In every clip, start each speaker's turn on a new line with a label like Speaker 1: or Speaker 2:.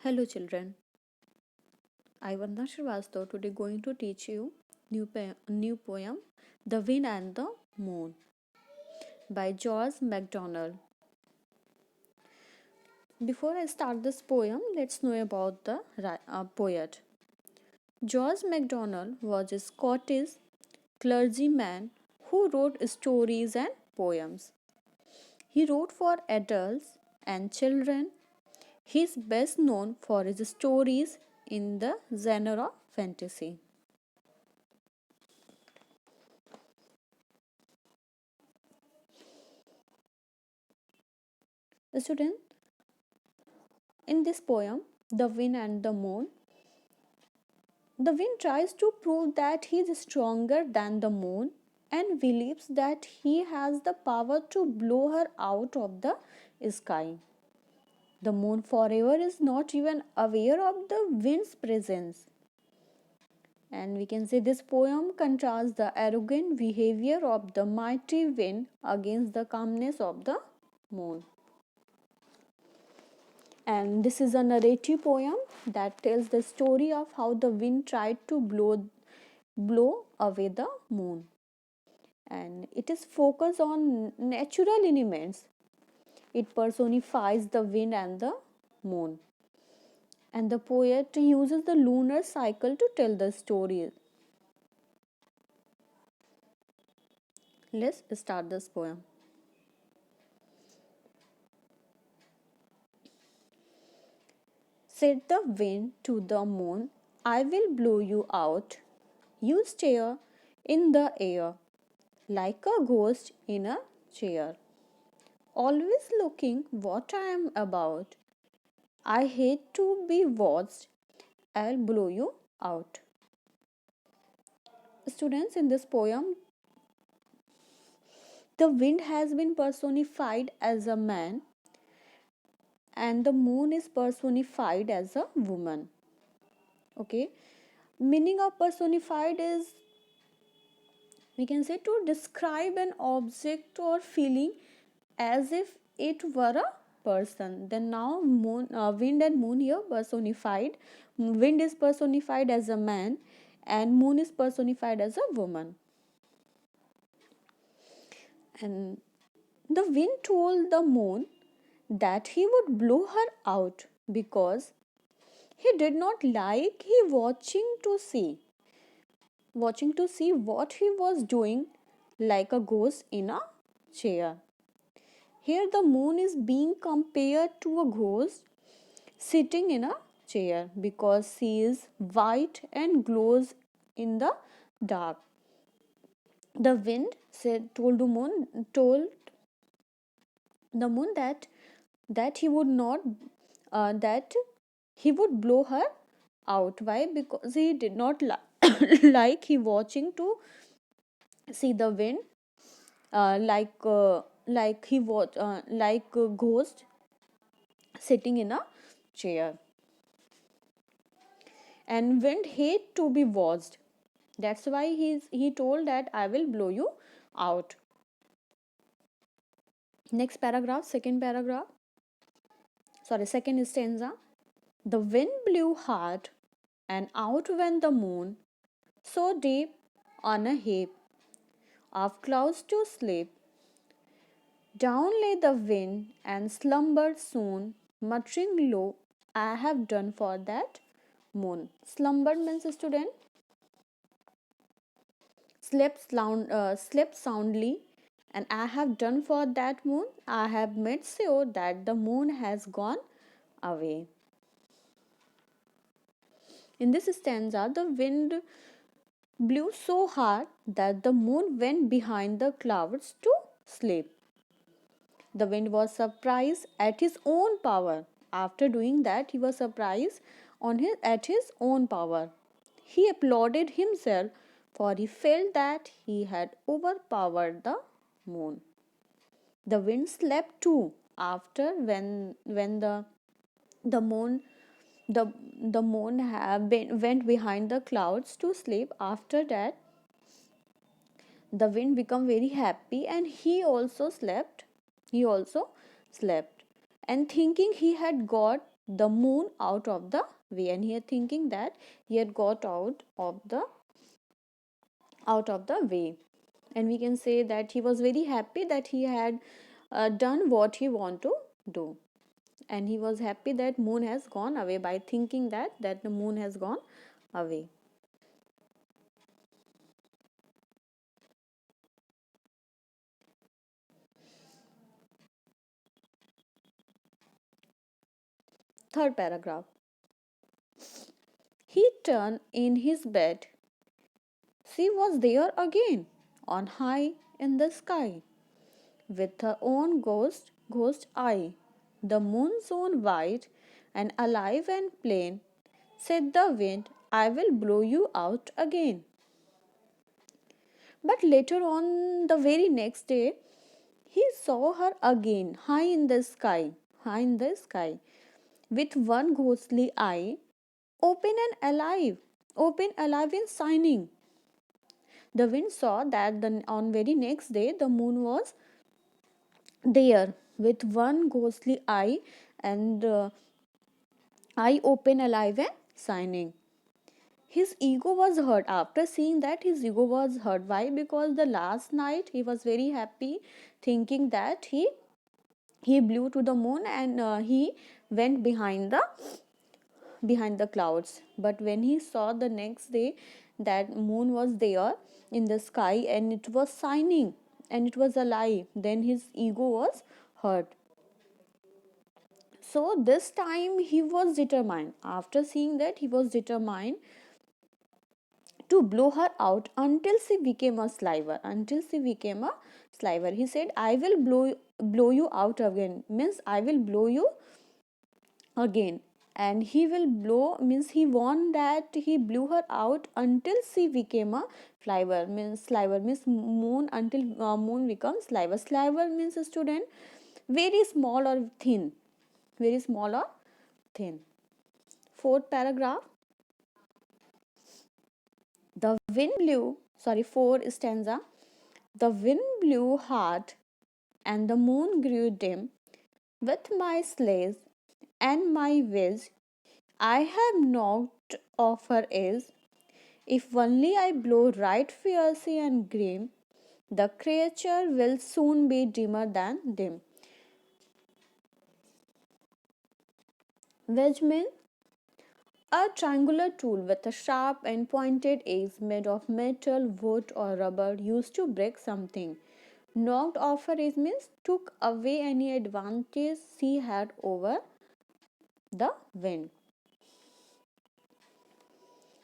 Speaker 1: Hello children, I Vandana Srivastava today going to teach you new poem The Wind and the Moon by George MacDonald. Before I start this poem, let's know about the poet. George MacDonald was a Scottish clergyman who wrote stories and poems. He wrote for adults and children. He is best known for his stories in the genre of fantasy. Student, in this poem, The Wind and the Moon, the wind tries to prove that he is stronger than the moon and believes that he has the power to blow her out of the sky. The moon, forever, is not even aware of the wind's presence. And we can say this poem contrasts the arrogant behavior of the mighty wind against the calmness of the moon. And this is a narrative poem that tells the story of how the wind tried to blow away the moon, and it is focused on natural elements. It personifies the wind and the moon, and the poet uses the lunar cycle to tell the story. Let's start this poem. Said the wind to the moon, I will blow you out. You stare in the air like a ghost in a chair, always looking what I am about. I hate to be watched. I'll blow you out. Students, in this poem, the wind has been personified as a man and the moon is personified as a woman. Okay, meaning of personified is, we can say, to describe an object or feeling as if it were a person. Then now wind and moon here personified. Wind is personified as a man and moon is personified as a woman. And the wind told the moon that he would blow her out because he did not like he watching to see what he was doing like a ghost in a chair. Here the moon is being compared to a ghost sitting in a chair because she is white and glows in the dark. The wind told the moon that he would not that he would blow her out. Why? Because he did not like he watching to see the wind, like he was like a ghost sitting in a chair. And wind hate to be watched. That's why he told that I will blow you out. Next paragraph, second stanza. The wind blew hard, and out went the moon, so deep on a heap of clouds to sleep. Down lay the wind and slumbered soon, muttering low, I have done for that moon. Slumbered means, student, slept soundly, and I have done for that moon. I have made sure that the moon has gone away. In this stanza, the wind blew so hard that the moon went behind the clouds to sleep. The wind was surprised at his own power. After doing that, he was surprised at his own power. He applauded himself, for he felt that he had overpowered the moon. The wind slept too after when the moon the moon went behind the clouds to sleep. After that, the wind became very happy and he also slept, and thinking he had got the moon out of the way, and he had thinking that he had got out of the way. And we can say that he was very happy that he had done what he want to do, and he was happy that moon has gone away by thinking that the moon has gone away. Third paragraph. He turned in his bed. She was there again, on high in the sky, with her own ghost eye, the moon's own white and alive and plain. Said the wind, I will blow you out again. But later on, the very next day, he saw her again, high in the sky, with one ghostly eye, open and alive, open, alive, and shining. The wind saw that on very next day the moon was there with one ghostly eye, and eye open, alive, and shining. His ego was hurt. After seeing that, his ego was hurt. Why? Because the last night he was very happy, thinking that he blew to the moon, and he went behind the clouds. But when he saw the next day that moon was there in the sky and it was shining and it was alive, then his ego was hurt. So this time he was determined. After seeing that, he was determined to blow her out until she became a sliver. Until she became a sliver, he said, I will blow you out again, means I will blow you again. And he will blow means he want that he blew her out until she became a sliver means moon, until moon becomes sliver. Sliver means, a student, very small or thin, very small or thin. Fourth paragraph. The wind blew, sorry, four stanza. The wind blew hard and the moon grew dim. With my sleighs and my whiz, I have knocked off her edge. If only I blow right fiercely and grim, the creature will soon be dimmer than dim. Wedge means a triangular tool with a sharp and pointed edge made of metal, wood, or rubber used to break something. Knocked off her edge means took away any advantage she had over the wind.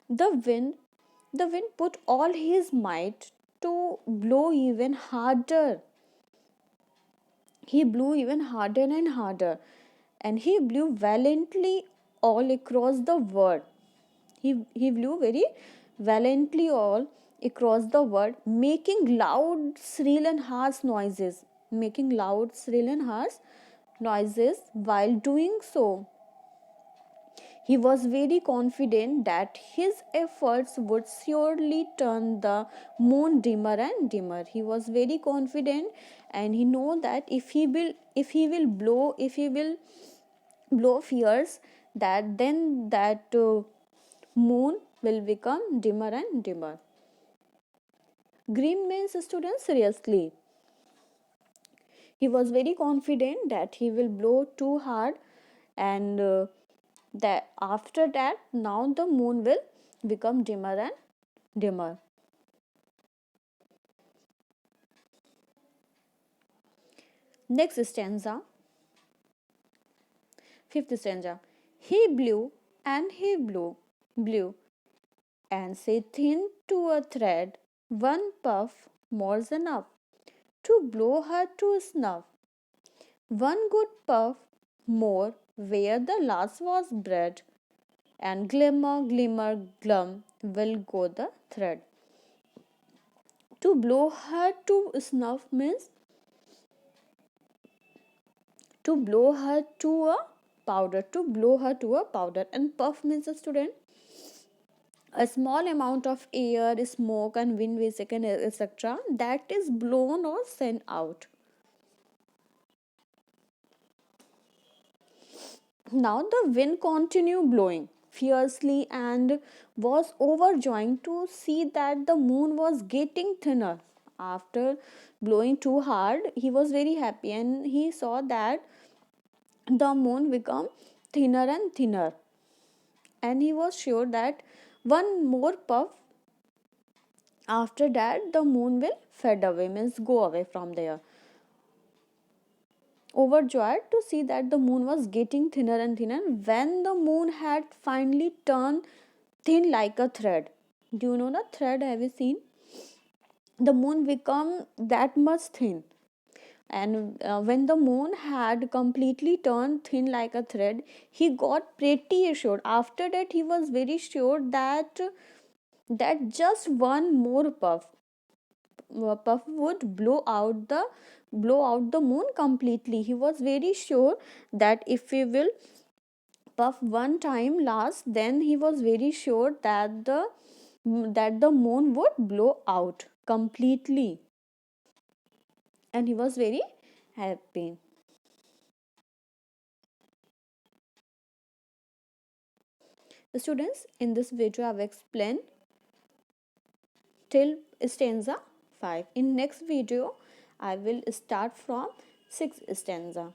Speaker 1: The wind the wind put all his might to blow even harder. He blew even harder and harder, and he blew valiantly all across the world. He blew very valiantly all across the world, making loud, shrill, and harsh noises. Making loud, shrill, and harsh noises. While doing so, he was very confident that his efforts would surely turn the moon dimmer and dimmer. He was very confident, and he know that if he will blow fierce, that then that moon will become dimmer and dimmer. Grim means, students, seriously. He was very confident that he will blow too hard, and that after that now the moon will become dimmer and dimmer. Next stanza, fifth stanza. He blew and he blew, and say thin to a thread, one puff more's enough to blow her to snuff. One good puff more where the last was bred, and glimmer, glimmer, glum will go the thread. To blow her to snuff means to blow her to a powder, and puff means, a student, a small amount of air, smoke, and wind, etc., that is blown or sent out. Now the wind continued blowing fiercely and was overjoyed to see that the moon was getting thinner. After blowing too hard, he was very happy and he saw that the moon become thinner and thinner, and he was sure that one more puff, after that the moon will fade away, means go away from there. Overjoyed to see that the moon was getting thinner and thinner, when the moon had finally turned thin like a thread. Do you know the thread? Have you seen? The moon become that much thin, and when the moon had completely turned thin like a thread, he got pretty assured. After that, he was very sure that just one more puff would blow out the moon completely. He was very sure that if we will puff one time last, then he was very sure that the moon would blow out completely, and he was very happy. Students, in this video I've explained till stanza 5. In next video I will start from 6th stanza.